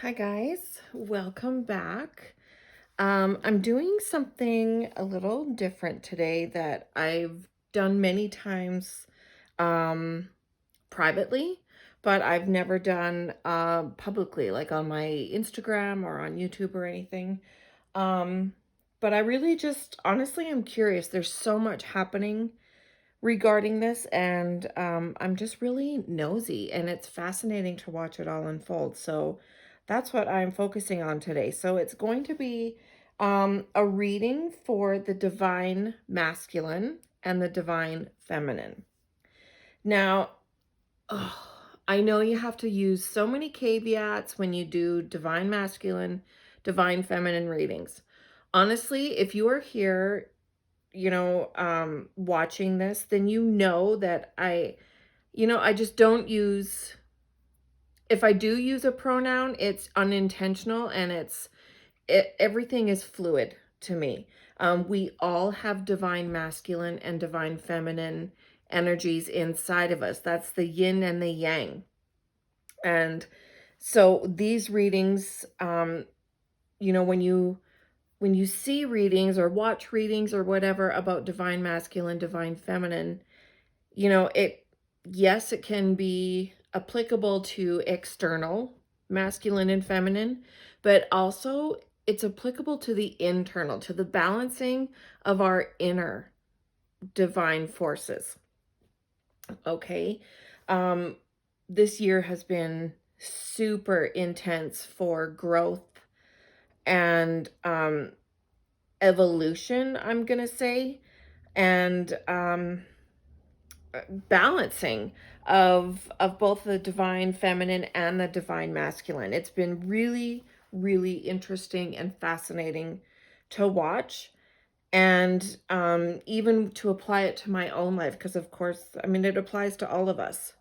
Hi guys, welcome back. I'm doing something a little different today that I've done many times um, privately, but I've never done publicly, like on my Instagram or on YouTube or anything. Um, but I really just, honestly, I'm curious. There's so much happening regarding this, and I'm just really nosy, and it's fascinating to watch it all unfold. So that's what I'm focusing on today. So it's going to be a reading for the divine masculine and the divine feminine. Now, ugh, I know you have to use so many caveats when you do divine masculine, divine feminine readings. Honestly, if you are here watching this, then you know that I just don't use, if I do use a pronoun, it's unintentional and everything is fluid to me. We all have divine masculine and divine feminine energies inside of us. That's the yin and the yang. And so these readings, when you see readings or watch readings or whatever about divine masculine, divine feminine, yes, it can be applicable to external masculine and feminine, but also it's applicable to the internal, to the balancing of our inner divine forces. Okay. Um, this year has been super intense for growth and evolution, I'm going to say, and balancing of both the divine feminine and the divine masculine. It's been really, really interesting and fascinating to watch, and even to apply it to my own life, because of course, I mean, it applies to all of us.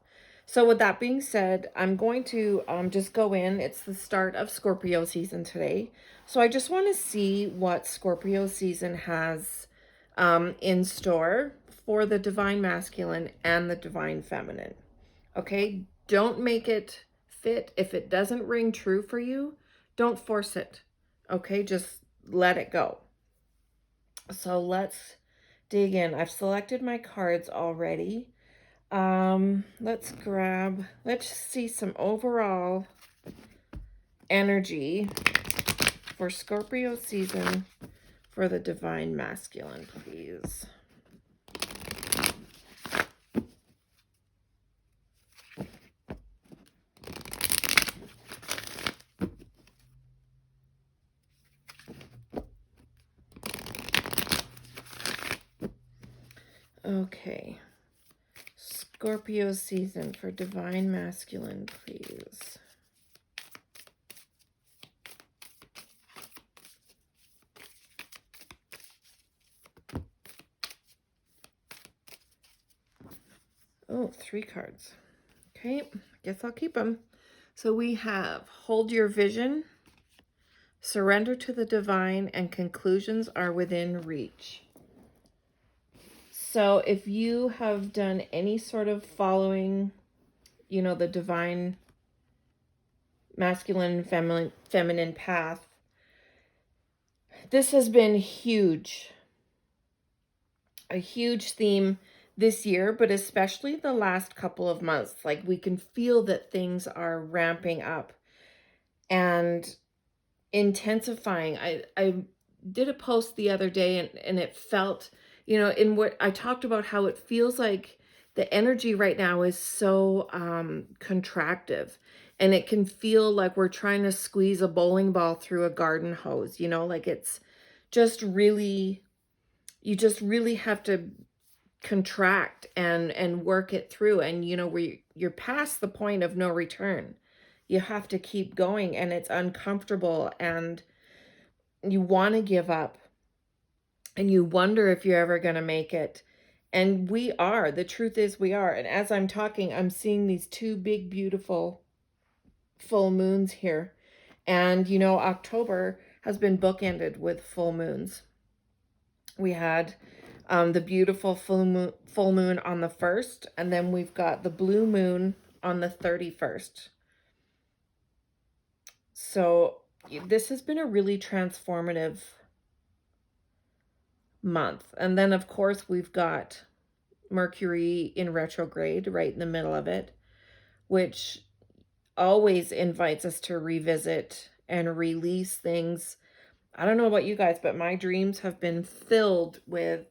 So with that being said, I'm going to just go in. It's the start of Scorpio season today. So I just want to see what Scorpio season has in store for the divine masculine and the divine feminine. Okay, don't make it fit. If it doesn't ring true for you, don't force it. Okay, just let it go. So let's dig in. I've selected my cards already. Let's see some overall energy for Scorpio season for the divine masculine, please. Okay. Scorpio season for divine masculine, please. Oh, 3 cards. Okay, guess I'll keep them. So we have hold your vision, surrender to the divine, and conclusions are within reach. So if you have done any sort of following, the divine masculine and feminine path, this has been huge. A huge theme this year, but especially the last couple of months. Like, we can feel that things are ramping up and intensifying. I did a post the other day, and it felt, in what I talked about, how it feels like the energy right now is so contractive, and it can feel like we're trying to squeeze a bowling ball through a garden hose, like it's just really, you just really have to contract and work it through, and you're past the point of no return. You have to keep going, and it's uncomfortable, and you want to give up, and you wonder if you're ever going to make it. And we are. The truth is, we are. And as I'm talking, I'm seeing these 2 big, beautiful full moons here. And October has been bookended with full moons. We had the beautiful full moon on the 1st, and then we've got the blue moon on the 31st. So this has been a really transformative month. And then, of course, we've got Mercury in retrograde right in the middle of it, which always invites us to revisit and release things. I don't know about you guys, but my dreams have been filled with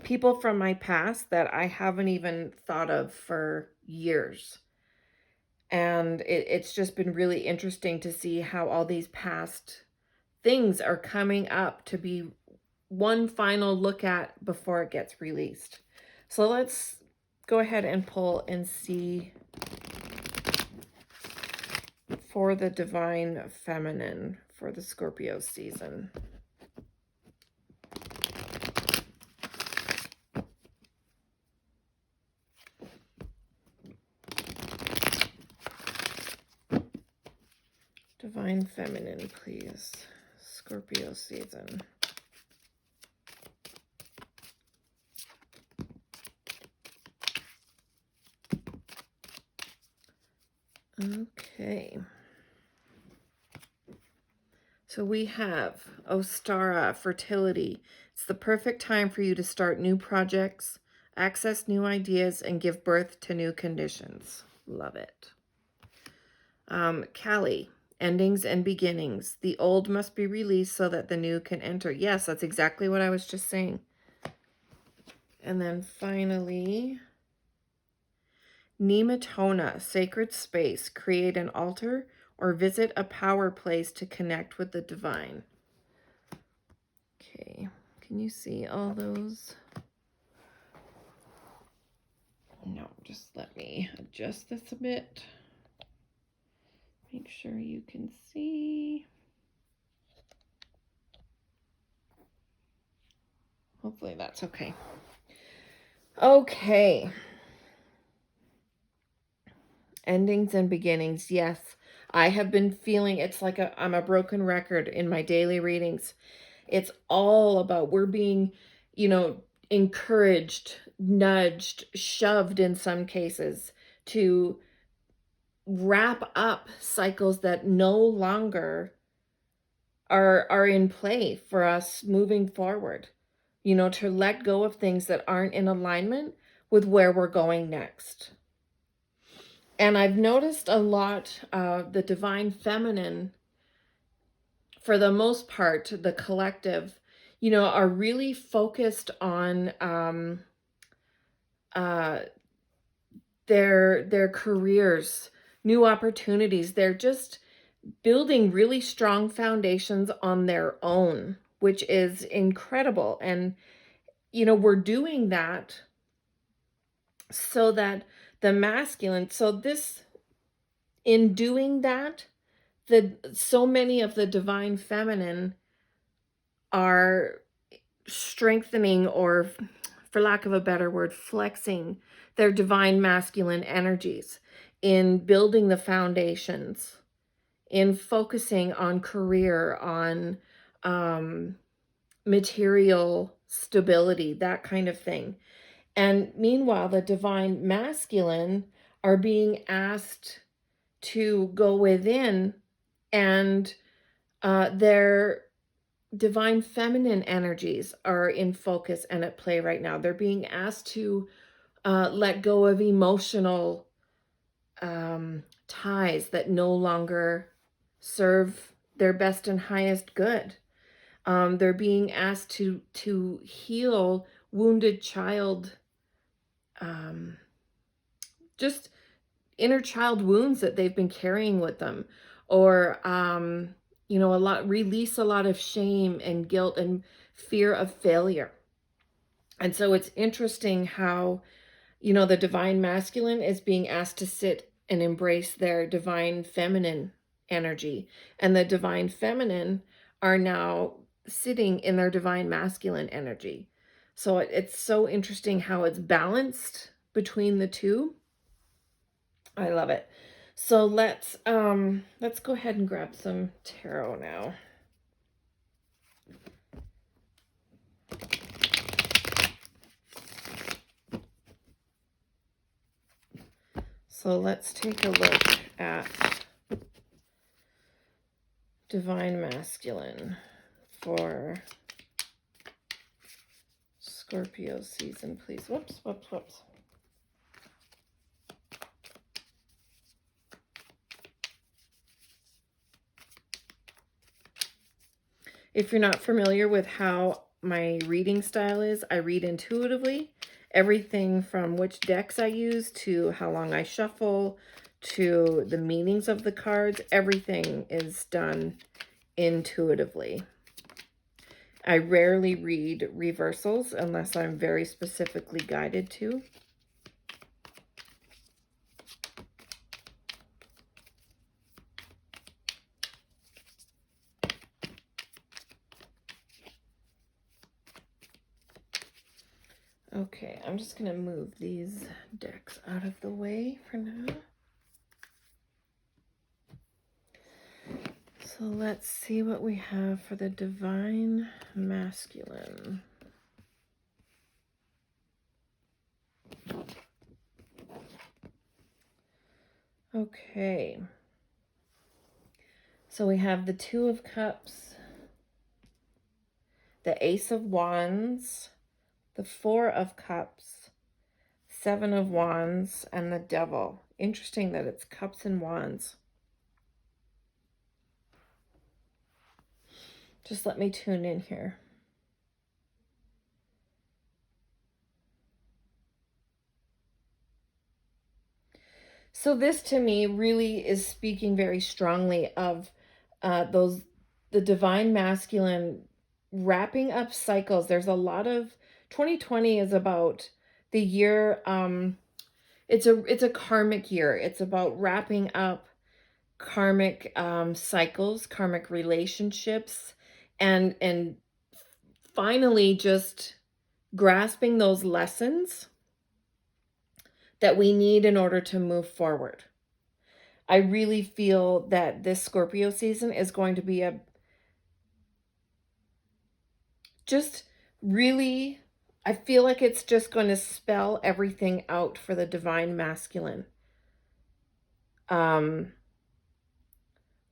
people from my past that I haven't even thought of for years. And it's just been really interesting to see how all these past things are coming up to be one final look at before it gets released. So let's go ahead and pull and see for the Divine Feminine for the Scorpio season. Divine Feminine, please. Scorpio season. Okay. So we have Ostara, fertility. It's the perfect time for you to start new projects, access new ideas, and give birth to new conditions. Love it. Kali, endings and beginnings. The old must be released so that the new can enter. Yes, that's exactly what I was just saying. And then finally, Nematona, sacred space. Create an altar or visit a power place to connect with the divine. Okay, can you see all those? No, just let me adjust this a bit. Make sure you can see. Hopefully that's okay. Okay. Endings and beginnings. Yes, I have been feeling it's like I'm a broken record in my daily readings. It's all about we're being, encouraged, nudged, shoved in some cases to wrap up cycles that no longer are in play for us moving forward. To let go of things that aren't in alignment with where we're going next. And I've noticed a lot the divine feminine, for the most part, the collective, are really focused on their careers, new opportunities. They're just building really strong foundations on their own, which is incredible. And, we're doing that so that the masculine, in doing that, so many of the divine feminine are strengthening, or for lack of a better word, flexing their divine masculine energies in building the foundations, in focusing on career, on material stability, that kind of thing. And meanwhile, the divine masculine are being asked to go within, and their divine feminine energies are in focus and at play right now. They're being asked to let go of emotional ties that no longer serve their best and highest good. They're being asked to heal wounded child, just inner child wounds that they've been carrying with them, or release a lot of shame and guilt and fear of failure. And so it's interesting how, the divine masculine is being asked to sit and embrace their divine feminine energy, and the divine feminine are now sitting in their divine masculine energy. So it's so interesting how it's balanced between the two. I love it. So let's go ahead and grab some tarot now. So let's take a look at Divine Masculine for Scorpio season, please. Whoops. If you're not familiar with how my reading style is, I read intuitively. Everything from which decks I use to how long I shuffle to the meanings of the cards, everything is done intuitively. I rarely read reversals unless I'm very specifically guided to. Okay, I'm just going to move these decks out of the way for now. So let's see what we have for the Divine Masculine. Okay. So we have the Two of Cups, the Ace of Wands, the Four of Cups, Seven of Wands, and the Devil. Interesting that it's Cups and Wands. Just let me tune in here. So this to me really is speaking very strongly of the Divine Masculine wrapping up cycles. There's a lot of 2020 is about the year. It's a karmic year. It's about wrapping up karmic cycles, karmic relationships, and finally just grasping those lessons that we need in order to move forward. I really feel that this Scorpio season is going to be I feel like it's just going to spell everything out for the Divine Masculine.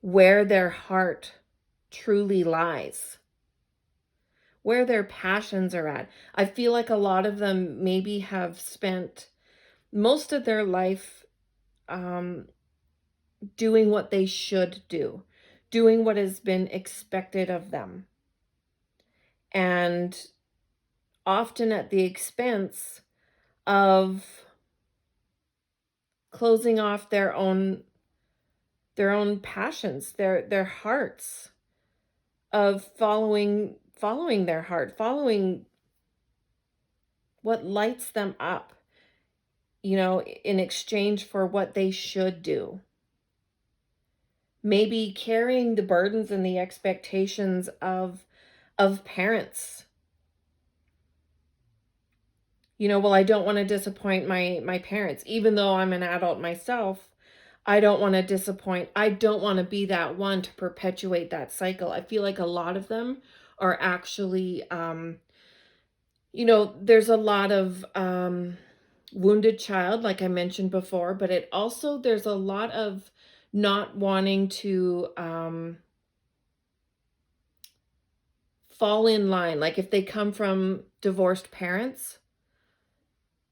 Where their heart truly lies, where their passions are at. I feel like a lot of them maybe have spent most of their life doing what they should do, doing what has been expected of them, and often at the expense of closing off their own passions, their hearts, of following their heart, following what lights them up, in exchange for what they should do. Maybe carrying the burdens and the expectations of parents. Well, I don't want to disappoint my parents, even though I'm an adult myself. I don't want to disappoint. I don't want to be that one to perpetuate that cycle. I feel like a lot of them are actually, there's a lot of wounded child, like I mentioned before, but there's a lot of not wanting to fall in line. Like if they come from divorced parents,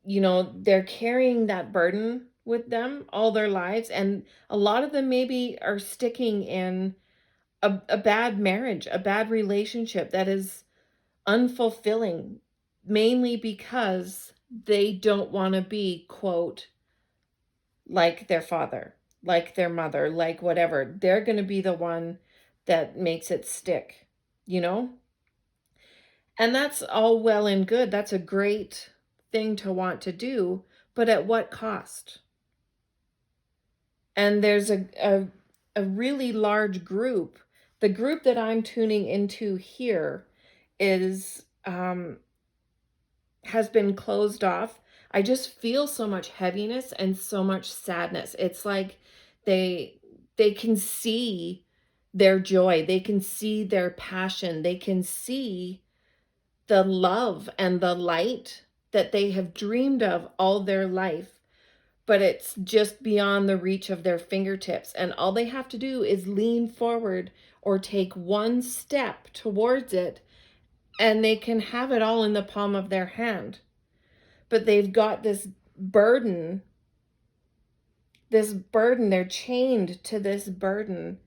they're carrying that burden with them all their lives. And a lot of them maybe are sticking in a bad marriage, a bad relationship that is unfulfilling, mainly because they don't want to be, quote, like their father, like their mother, like whatever. They're going to be the one that makes it stick, And that's all well and good. That's a great thing to want to do, but at what cost? And there's a really large group. The group that I'm tuning into here is has been closed off. I just feel so much heaviness and so much sadness. It's like they can see their joy, they can see their passion, they can see the love and the light that they have dreamed of all their life, but it's just beyond the reach of their fingertips. And all they have to do is lean forward or take one step towards it, and they can have it all in the palm of their hand. But they've got this burden, they're chained to this burden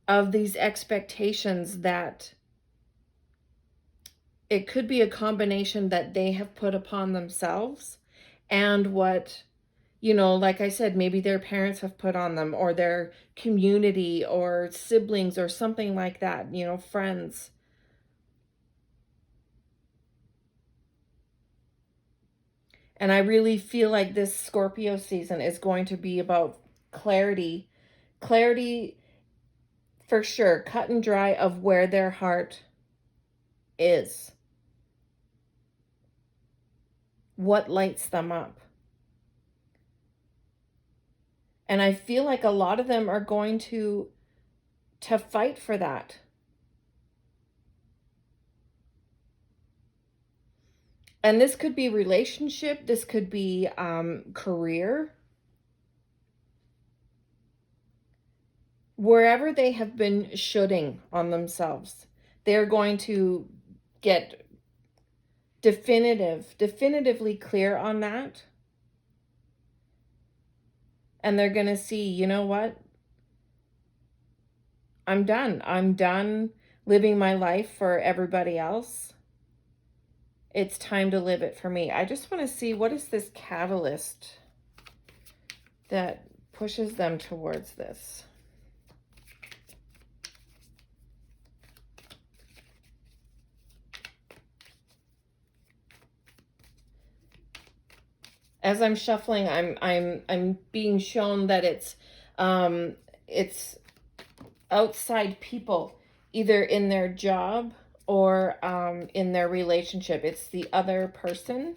of these expectations that it could be a combination that they have put upon themselves and what, like I said, maybe their parents have put on them, or their community or siblings or something like that, friends. And I really feel like this Scorpio season is going to be about clarity. Clarity for sure, cut and dry of where their heart is. What lights them up. And I feel like a lot of them are going to fight for that. And this could be relationship, this could be career. Wherever they have been shoulding on themselves, they're going to get definitively clear on that. And they're going to see, you know what? I'm done. I'm done living my life for everybody else. It's time to live it for me. I just want to see, what is this catalyst that pushes them towards this? As I'm shuffling, I'm being shown that it's outside people, either in their job or in their relationship. It's the other person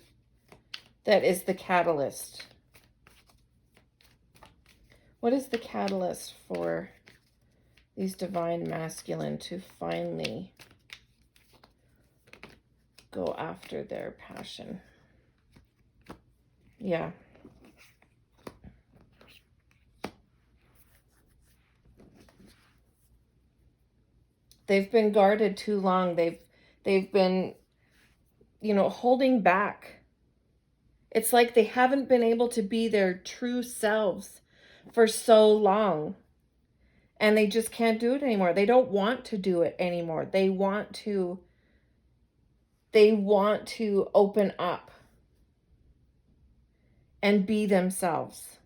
that is the catalyst. What is the catalyst for these divine masculine to finally go after their passion? Yeah. They've been guarded too long. They've been, holding back. It's like they haven't been able to be their true selves for so long. And they just can't do it anymore. They don't want to do it anymore. They want to open up and be themselves.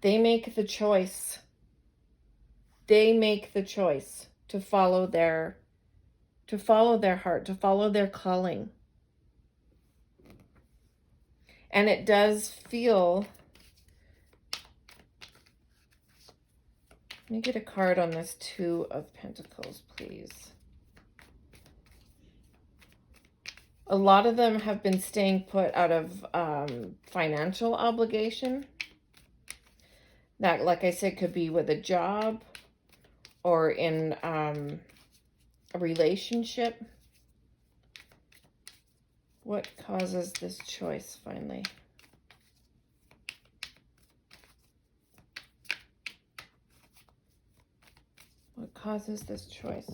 They make the choice. They make the choice to follow their heart, to follow their calling. And it does feel, let me get a card on this Two of Pentacles, please. A lot of them have been staying put out of financial obligation. That, like I said, could be with a job or in a relationship. What causes this choice finally? What causes this choice?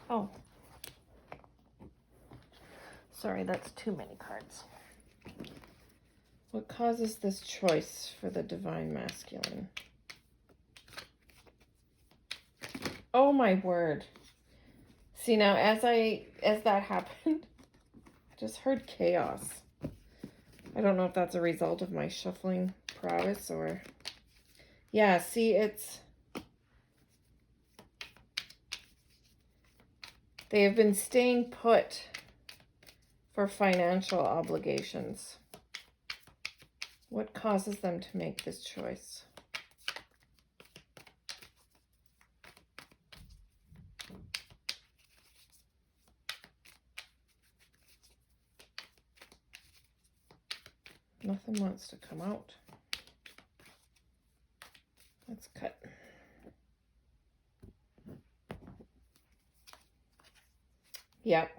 Oh. Sorry, that's too many cards. What causes this choice for the divine masculine? Oh my word. See, now as that happened, I just heard chaos. I don't know if that's a result of my shuffling prowess or... Yeah, see, they have been staying put for financial obligations. What causes them to make this choice? Nothing wants to come out. Let's cut. Yep.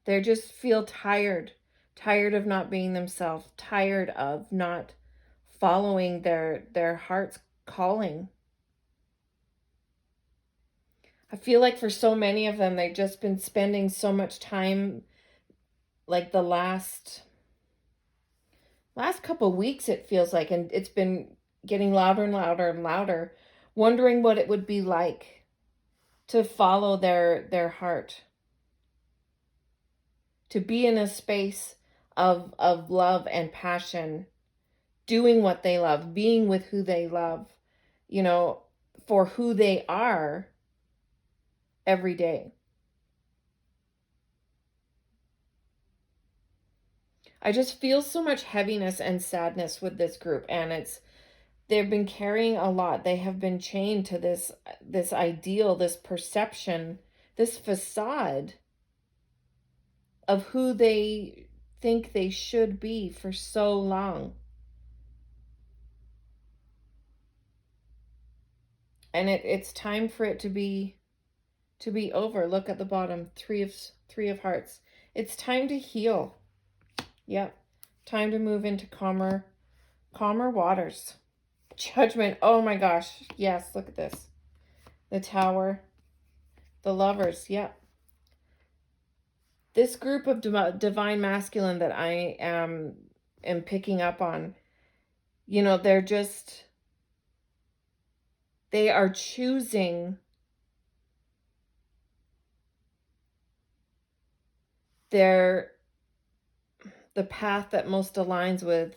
They just feel tired, tired of not being themselves, tired of not following their heart's calling. I feel like for so many of them, they've just been spending so much time, like the last couple weeks, it feels like, and it's been getting louder and louder and louder, wondering what it would be like to follow their heart, to be in a space of love and passion, doing what they love, being with who they love, you know, for who they are every day. I just feel so much heaviness and sadness with this group, and they've been carrying a lot. They have been chained to this ideal, this perception, this facade of who they think they should be for so long. And it's time for it to be over. Look at the bottom, three of hearts. It's time to heal. Yep. Time to move into calmer waters. Judgment. Oh my gosh. Yes, look at this. The Tower. The Lovers. Yep. This group of divine masculine that I am picking up on, you know, they are choosing the path that most aligns with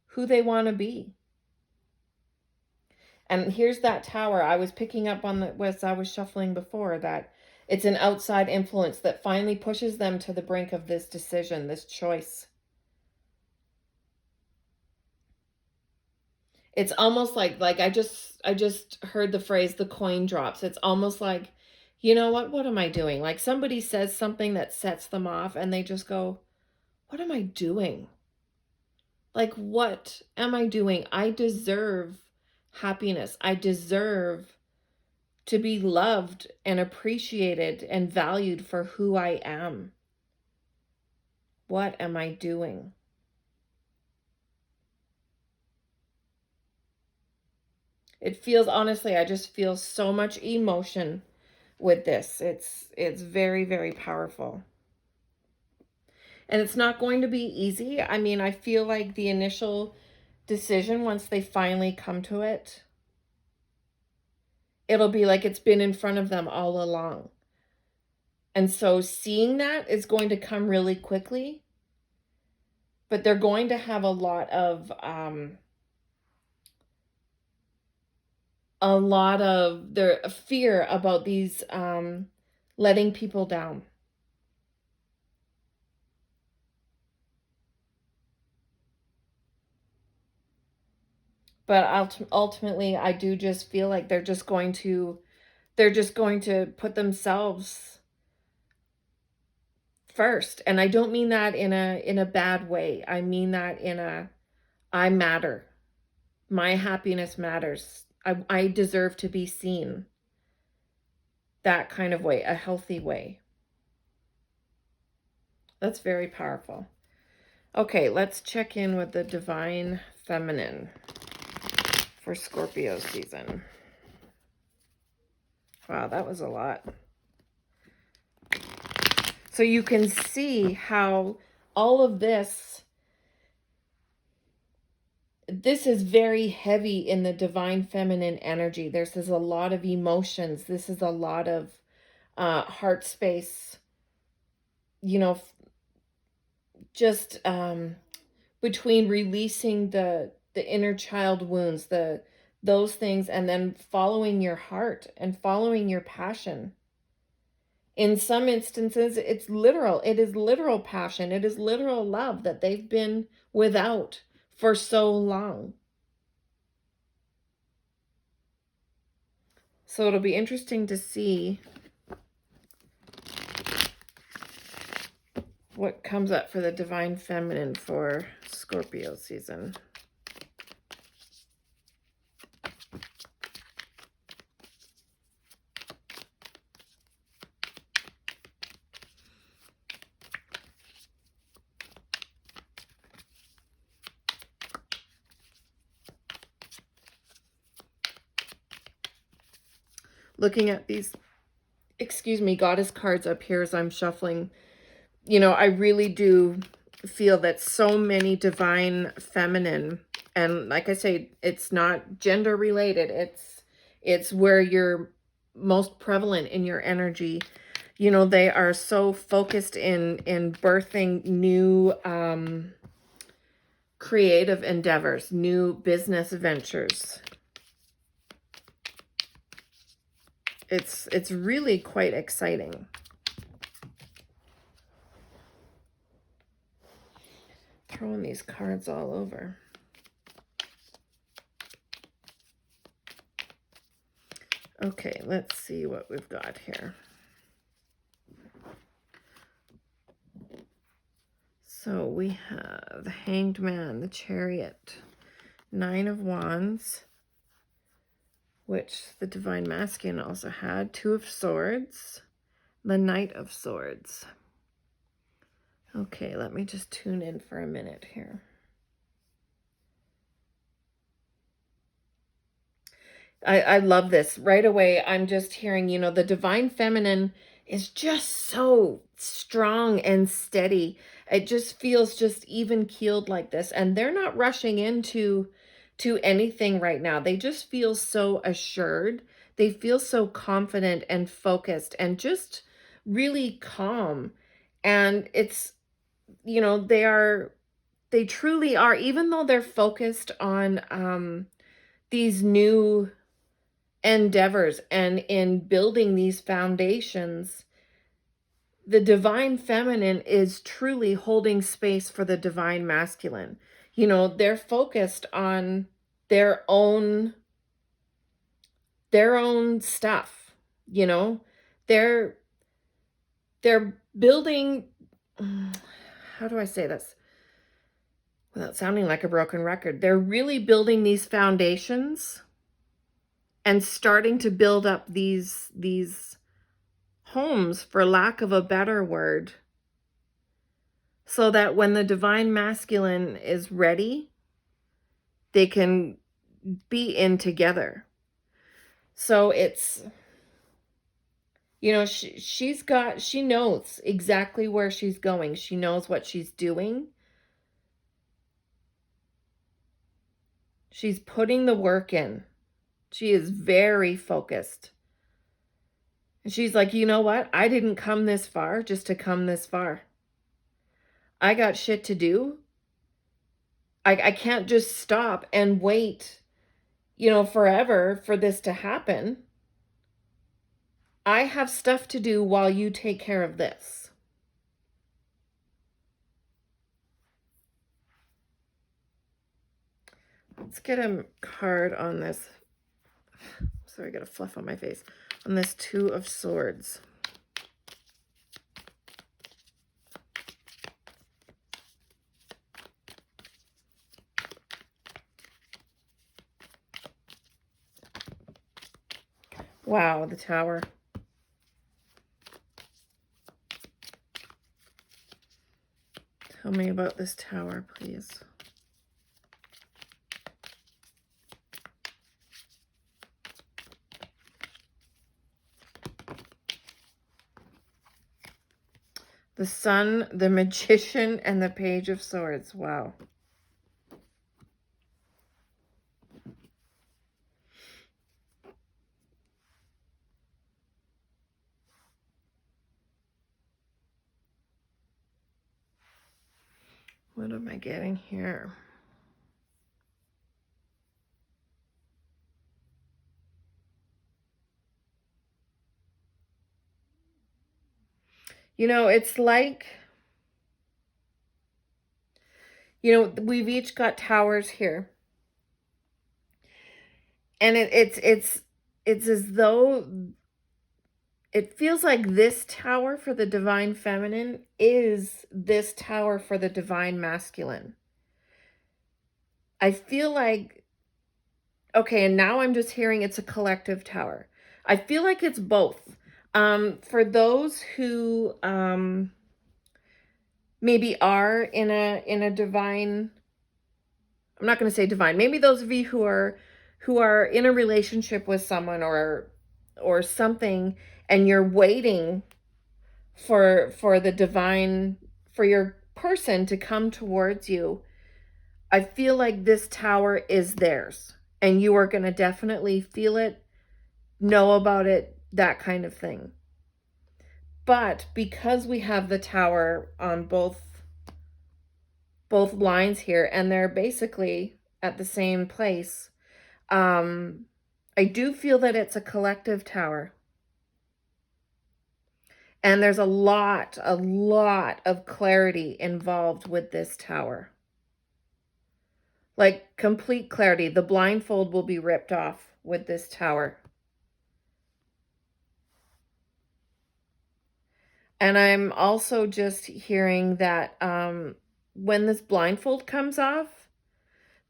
who they want to be. And here's that Tower. I was picking up on as I was shuffling before, that it's an outside influence that finally pushes them to the brink of this decision, this choice. It's almost like I just heard the phrase, the coin drops. It's almost like, you know what am I doing? Like somebody says something that sets them off and they just go, what am I doing? Like, what am I doing? I deserve happiness. I deserve to be loved and appreciated and valued for who I am. What am I doing? It feels, honestly, I just feel so much emotion with this. It's very, very powerful. And it's not going to be easy. I mean, I feel like the initial decision, once they finally come to it, it'll be like it's been in front of them all along. And so seeing that is going to come really quickly, but they're going to have a lot of their fear about these letting people down. But ultimately, I do just feel like they're just going to put themselves first. And I don't mean that in a bad way. I mean that in I matter. My happiness matters. I deserve to be seen. That kind of way, a healthy way. That's very powerful. Okay, let's check in with the divine feminine for Scorpio season. Wow, that was a lot. So you can see how all of this is very heavy in the divine feminine energy. This is a lot of emotions. This is a lot of heart space, you know, just between releasing the inner child wounds, those things, and then following your heart and following your passion. In some instances, it's literal. It is literal passion. It is literal love that they've been without for so long. So it'll be interesting to see what comes up for the divine feminine for Scorpio season. looking at these, excuse me, goddess cards up here as I'm shuffling, you know, I really do feel that so many divine feminine, and like I say, it's not gender related. It's where you're most prevalent in your energy. You know, they are so focused in birthing new creative endeavors, new business ventures. It's really quite exciting. Throwing these cards all over. Okay, let's see what we've got here. So we have the Hanged Man, the Chariot, Nine of Wands, which the Divine Masculine also had, Two of Swords, the Knight of Swords. Okay, let me just tune in for a minute here. I love this. Right away, I'm just hearing, you know, the Divine Feminine is just so strong and steady. It just feels just even keeled like this. And they're not rushing into anything right now. They just feel so assured. They feel so confident and focused and just really calm. And it's, you know, they truly are, even though they're focused on these new endeavors and in building these foundations, the divine feminine is truly holding space for the divine masculine. You know, they're focused on their own stuff, you know. They're building, how do I say this without sounding like a broken record? They're really building these foundations and starting to build up these homes, for lack of a better word, so that when the divine masculine is ready, they can be in together. So it's, you know, she knows exactly where she's going. She knows what she's doing. She's putting the work in. She is very focused. And she's like, you know what? I didn't come this far just to come this far. I got shit to do. I can't just stop and wait, you know, forever for this to happen. I have stuff to do while you take care of this. Let's get a card on this. Sorry, I got a fluff on my face. On this Two of Swords. Wow, the Tower. Tell me about this Tower, please. The Sun, the Magician, and the Page of Swords. Wow. What am I getting here? You know, it's like, you know, we've each got towers here. And it's as though it feels like this tower for the divine feminine is this tower for the divine masculine. I feel like, okay, and now I'm just hearing it's a collective tower. I feel like it's both. For those who maybe are in a divine, I'm not going to say divine, maybe those of you who are in a relationship with someone, or or something, and you're waiting for the divine, for your person to come towards you, I feel like this tower is theirs, and you are going to definitely feel it, know about it, that kind of thing. But because we have the tower on both lines here, and they're basically at the same place, I do feel that it's a collective tower. And there's a lot of clarity involved with this tower. Like complete clarity. The blindfold will be ripped off with this tower. And I'm also just hearing that when this blindfold comes off,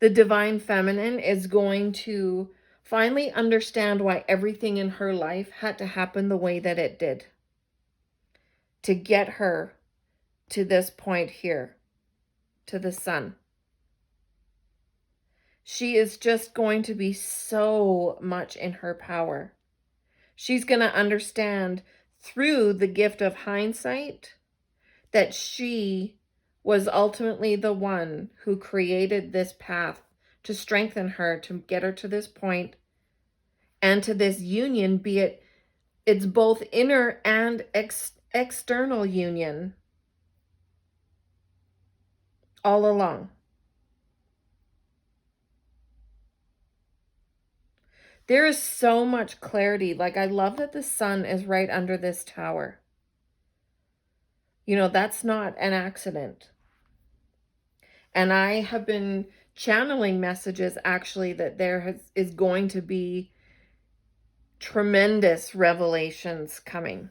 the divine feminine is going to finally understand why everything in her life had to happen the way that it did to get her to this point here, to the sun. She is just going to be so much in her power. She's going to understand through the gift of hindsight that she was ultimately the one who created this path to strengthen her, to get her to this point and to this union, be it's both inner and external union all along. There is so much clarity. Like, I love that the sun is right under this tower. You know, that's not an accident. And I have been channeling messages actually that there is going to be tremendous revelations coming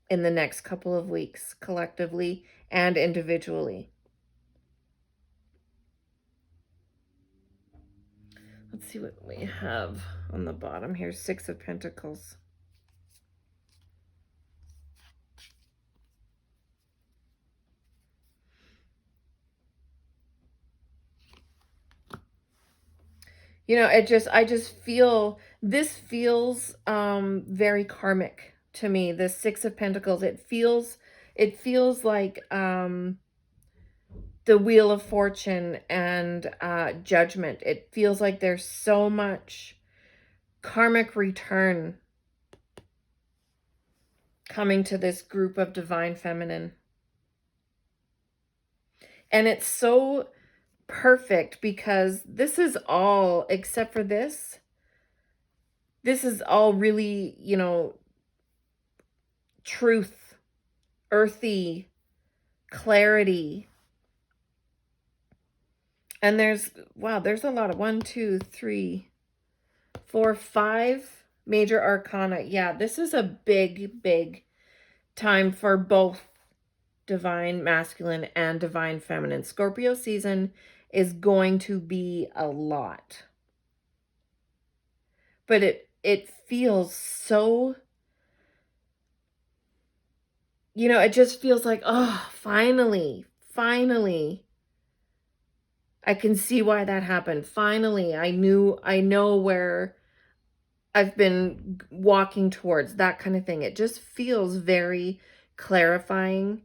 in the next couple of weeks, collectively and individually. Let's see what we have on the bottom here. 6 of Pentacles. You know, I just feel, this feels very karmic to me. The 6 of Pentacles. It feels like the Wheel of Fortune and Judgment. It feels like there's so much karmic return coming to this group of divine feminine. And it's so perfect because this is all, except for this is all really, you know, truth, earthy, clarity. And there's, wow, there's a lot of 1, 2, 3, 4, 5 major arcana. Yeah, this is a big time for both divine masculine and divine feminine. Scorpio season is going to be a lot. But it feels so, you know, it just feels like, oh, finally, I can see why that happened. Finally, I know where I've been walking towards, that kind of thing. It just feels very clarifying.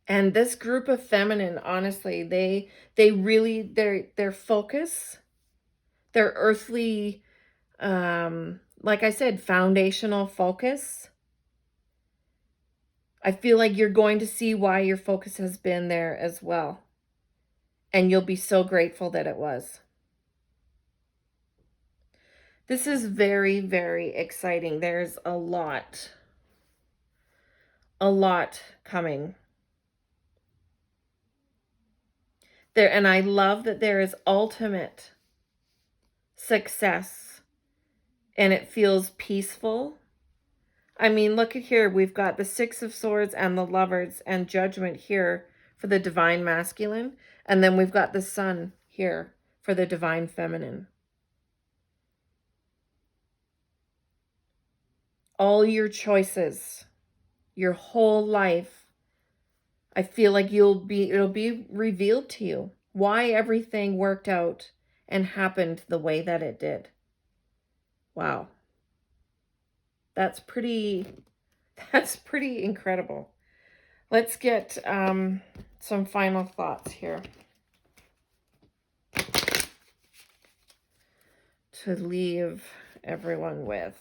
And this group of feminine, honestly, they really, their focus, their earthly, like I said, foundational focus, I feel like you're going to see why your focus has been there as well. And you'll be so grateful that it was. This is very exciting. There's a lot coming. There, and I love that there is ultimate success and it feels peaceful. I mean, look at here. We've got the 6 of Swords and the Lovers and Judgment here for the divine masculine. And then we've got the Sun here for the divine feminine. All your choices, your whole life, I feel like it'll be revealed to you. why everything worked out and happened the way that it did. Wow. That's pretty incredible. Let's get some final thoughts here to leave everyone with.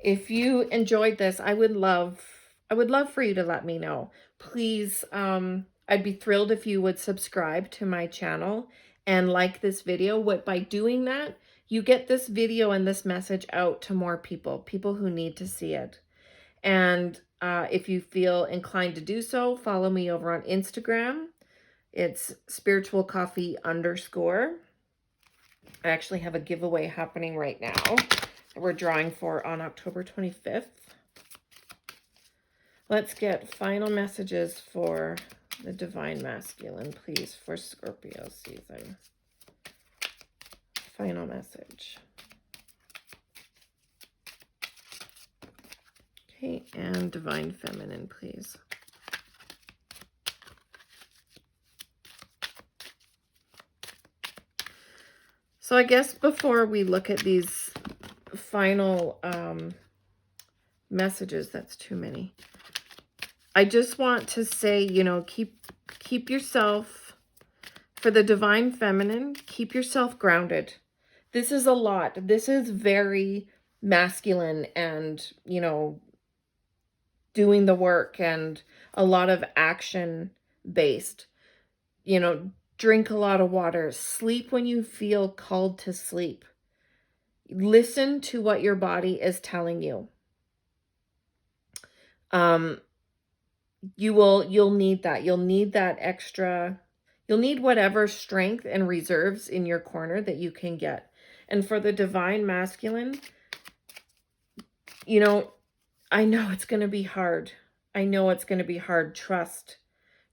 If you enjoyed this, I would love for you to let me know. Please, I'd be thrilled if you would subscribe to my channel and like this video. By doing that, you get this video and this message out to more people who need to see it. And if you feel inclined to do so, follow me over on Instagram. It's spiritualcoffee_. I actually have a giveaway happening right now that we're drawing for on October 25th. Let's get final messages for the Divine Masculine, please, for Scorpio season. Final message. Okay, and Divine Feminine, please. So I guess before we look at these final messages, that's too many. I just want to say, you know, keep yourself, for the Divine Feminine, keep yourself grounded. This is a lot. This is very masculine and, you know, doing the work and a lot of action based. You know, drink a lot of water, sleep when you feel called to sleep. Listen to what your body is telling you. You'll need that. You'll need that extra, you'll need whatever strength and reserves in your corner that you can get. And for the Divine Masculine, you know, I know it's going to be hard. I know it's going to be hard. Trust.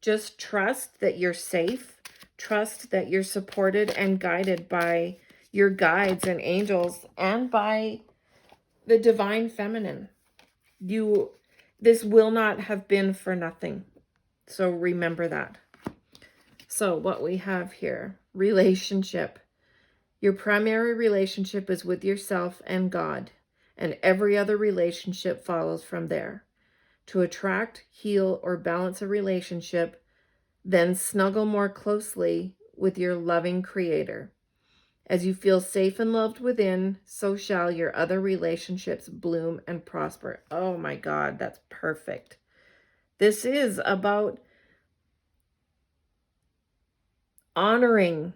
Just trust that you're safe. Trust that you're supported and guided by your guides and angels and by the Divine Feminine. This will not have been for nothing. So remember that. So what we have here, relationship. Your primary relationship is with yourself and God, and every other relationship follows from there. To attract, heal, or balance a relationship, then snuggle more closely with your loving Creator. As you feel safe and loved within, so shall your other relationships bloom and prosper. Oh my God, that's perfect. This is about honoring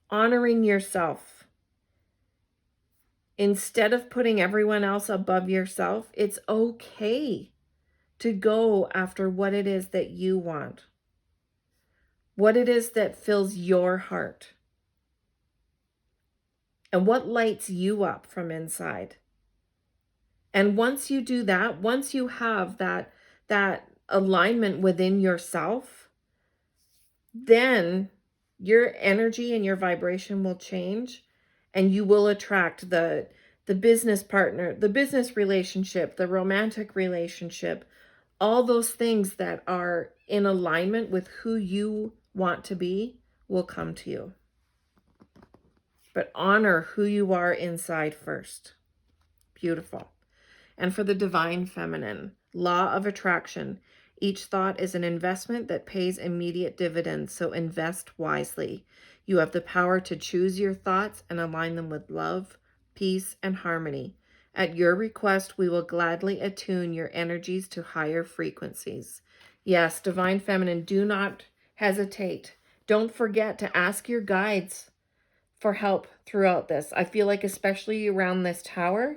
yourself. Instead of putting everyone else above yourself, it's okay to go after what it is that you want, what it is that fills your heart, and what lights you up from inside. And once you do that, once you have that alignment within yourself, then your energy and your vibration will change, and you will attract the business partner, the business relationship, the romantic relationship, all those things that are in alignment with who you want to be will come to you. But honor who you are inside first. Beautiful. And for the Divine Feminine, law of attraction. Each thought is an investment that pays immediate dividends, so invest wisely. You have the power to choose your thoughts and align them with love, peace, and harmony. At your request, we will gladly attune your energies to higher frequencies. Yes, Divine Feminine, do not hesitate. Don't forget to ask your guides for help throughout this. I feel like especially around this tower,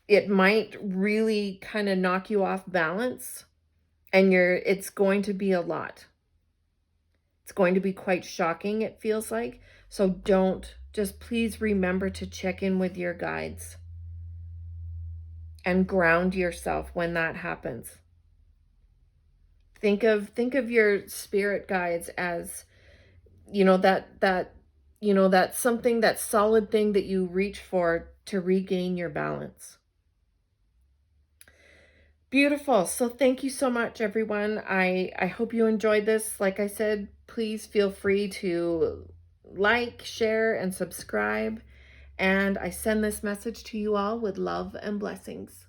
it might really kind of knock you off balance, and it's going to be a lot. It's going to be quite shocking, it feels like. So just please remember to check in with your guides and ground yourself when that happens. Think of your spirit guides as, you know, that's something, that solid thing that you reach for to regain your balance. Beautiful. So thank you so much, everyone. I hope you enjoyed this. Like I said, please feel free to like, share, and subscribe. And I send this message to you all with love and blessings.